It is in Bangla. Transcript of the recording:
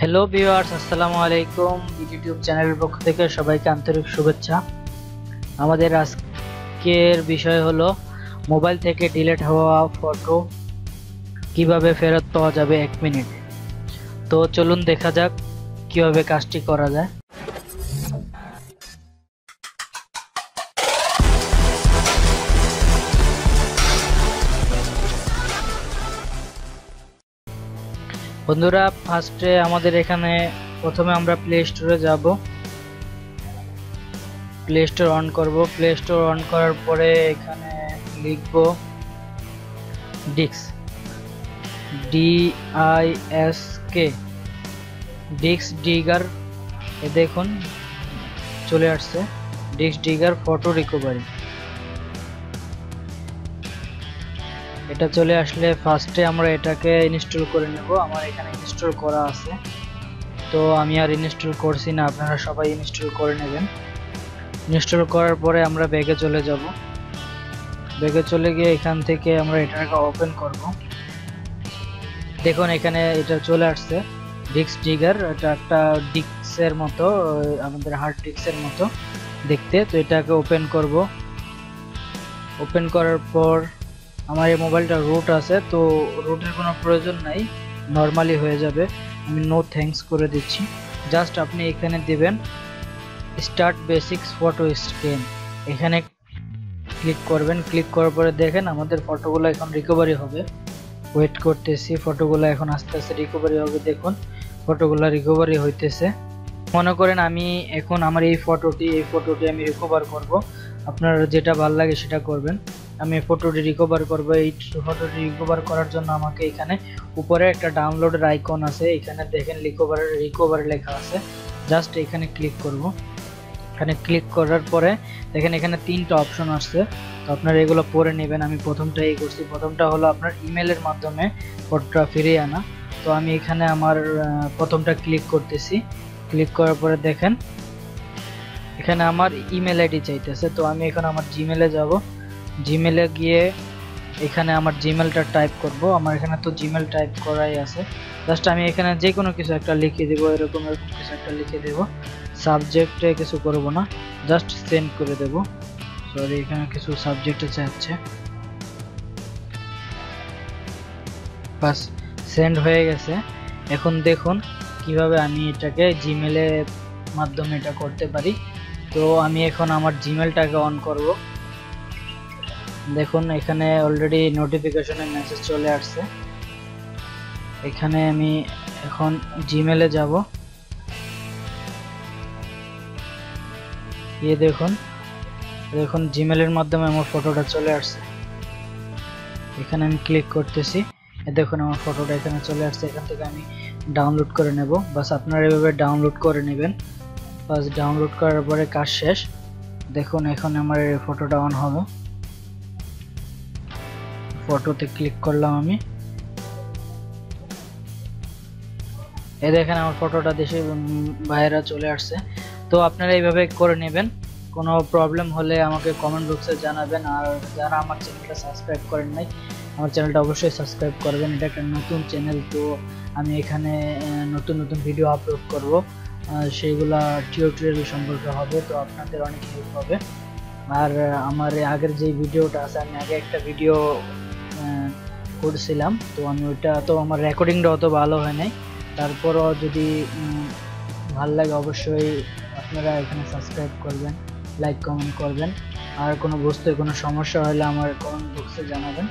হ্যালো ভিউয়ার্স, আসসালামু আলাইকুম। ইউটিউব চ্যানেলের পক্ষ থেকে সবাইকে আন্তরিক শুভেচ্ছা। আমাদের আজকের বিষয় হলো মোবাইল থেকে ডিলিট হওয়া ফটো কিভাবে ফেরত পাওয়া যাবে 1 মিনিটে। তো চলুন দেখা যাক কিভাবে কাজটি করা যায়। বন্ধুরা, ফার্স্টে আমাদের এখানে প্রথমে আমরা প্লে স্টোরে যাব। প্লে স্টোর অন করব। প্লে স্টোর অন করার পরে এখানে লিখব ডিস্ক, DISK, ডিস্ক ডিগার। এ দেখুন চলে আসছে ডিস্ক ডিগার ফটো রিকভারি। এটা চলে আসলে ফার্স্টে আমরা এটাকে ইনস্টল করে নেব। আমার এখানে ইনস্টল করা আছে, তো আমি আর ইনস্টল করছি না, আপনারা সবাই ইনস্টল করে নেবেন। ইনস্টল করার পরে আমরা ব্যাগে চলে যাব। ব্যাগে চলে গিয়ে এখান থেকে আমরা এটাকে ওপেন করব। দেখুন এখানে এটা চলে আসছে ডিস্ক ডিগার। এটা একটা ডিস্কের মতো, আমাদের হার্ড ডিস্কের মতো দেখতে। তো এটাকে ওপেন করব। ওপেন করার পর আমার এই মোবাইলটা রুট আছে, তো রুটের কোনো প্রয়োজন নাই, নর্মালি হয়ে যাবে। আমি নো থ্যাঙ্কস করে দিচ্ছি। জাস্ট আপনি এখানে দিবেন স্টার্ট বেসিক্স ফটো স্ক্যান, এখানে ক্লিক করবেন। ক্লিক করার পরে দেখেন আমাদের ফটোগুলো এখন রিকভারি হবে। ওয়েট করতেছি, ফটোগুলো এখন আস্তে আস্তে রিকভারি হবে। দেখুন ফটোগুলো রিকভারি হইতেছে। মনে করেন আমি এখন আমার এই ফটোটি আমি রিকভার করব। আপনার যেটা ভালো লাগে সেটা করবেন। আমি ফটোটি রিকভার করব। এই ফটোটি রিকভার করার জন্য আমাকে এখানে উপরে একটা ডাউনলোডের আইকন আছে, এখানে দেখেন রিকভার লেখা আছে। জাস্ট এখানে ক্লিক করব। এখানে ক্লিক করার পরে দেখেন এখানে 3টা অপশন আসছে, তো আপনারা এগুলো পড়ে নেবেন। আমি প্রথমটা এই করছি। প্রথমটা হলো আপনার ইমেলের মাধ্যমে ফটোটা ফিরিয়ে আনা। তো আমি এখানে আমার প্রথমটা ক্লিক করতেছি। ক্লিক করার পরে দেখেন এখানে আমার ইমেল আইডি চাইতেছে, তো আমি এখন আমার জিমেলে যাব। জিমেলে গিয়ে এখানে আমার জিমেলটা টাইপ করব। আমার এখানে তো জিমেল টাইপ করাই আছে। জাস্ট আমি এখানে যে কোনো কিছু একটা লিখে দেব, এরকম কিছু একটা লিখে দেব। সাবজেক্টে কিছু করব না, জাস্ট সেন্ড করে দেব। সরি, এখানে কিছু সাবজেক্টে চাচ্ছে। বাস, সেন্ড হয়ে গেছে। এখন দেখুন কিভাবে আমি এটাকে জিমেলের মাধ্যমে এটা করতে পারি। তো আমি এখন আমার জিমেলটাকে অন করব। দেখুন এখানে অলরেডি নোটিফিকেশনের মেসেজ চলে আসছে। এখানে আমি এখন জিমেলে যাব। দেখুন জিমেলের মাধ্যমে আমার ফটোটা চলে আসছে। এখানে আমি ক্লিক করতেছি। দেখুন আমার ফটোটা এখানে চলে আসছে। এখান থেকে আমি ডাউনলোড করে নেব। বাস আপনারা এভাবে ডাউনলোড করে নেবেন। বাস ডাউনলোড করার পরে কাজ শেষ। দেখুন এখন আমার এই ফটোটা অন হবে। ফটোতে ক্লিক করলাম আমি। এই দেখেন আমার ফটোটা দেশে বাইরে চলে আসছে। তো আপনারা এইভাবে করে নেবেন। কোনো প্রবলেম হলে আমাকে কমেন্ট বক্সে জানাবেন। আর যারা আমার চ্যানেলটা সাবস্ক্রাইব করেন নাই, আমার চ্যানেলটা অবশ্যই সাবস্ক্রাইব করবেন। এটা একটা নতুন চ্যানেল, তো আমি এখানে নতুন নতুন ভিডিও আপলোড করব। সেইগুলা টিউটোরিয়াল সম্পর্কে হবে, তো আপনাদের অনেক হেল্প হবে। আর আমার আগের যে ভিডিওটা আছে, আমি আগে একটা ভিডিও করছিলাম, তো আমি ওইটা তো আমার রেকর্ডিংটা অত ভালো হয় নাই। তারপরও যদি ভালো লাগে অবশ্যই আপনারা এখানে সাবস্ক্রাইব করবেন, লাইক কমেন্ট করবেন। আর কোনো বুঝতে কোনো সমস্যা হলে আমার কমেন্ট বক্সে জানাবেন।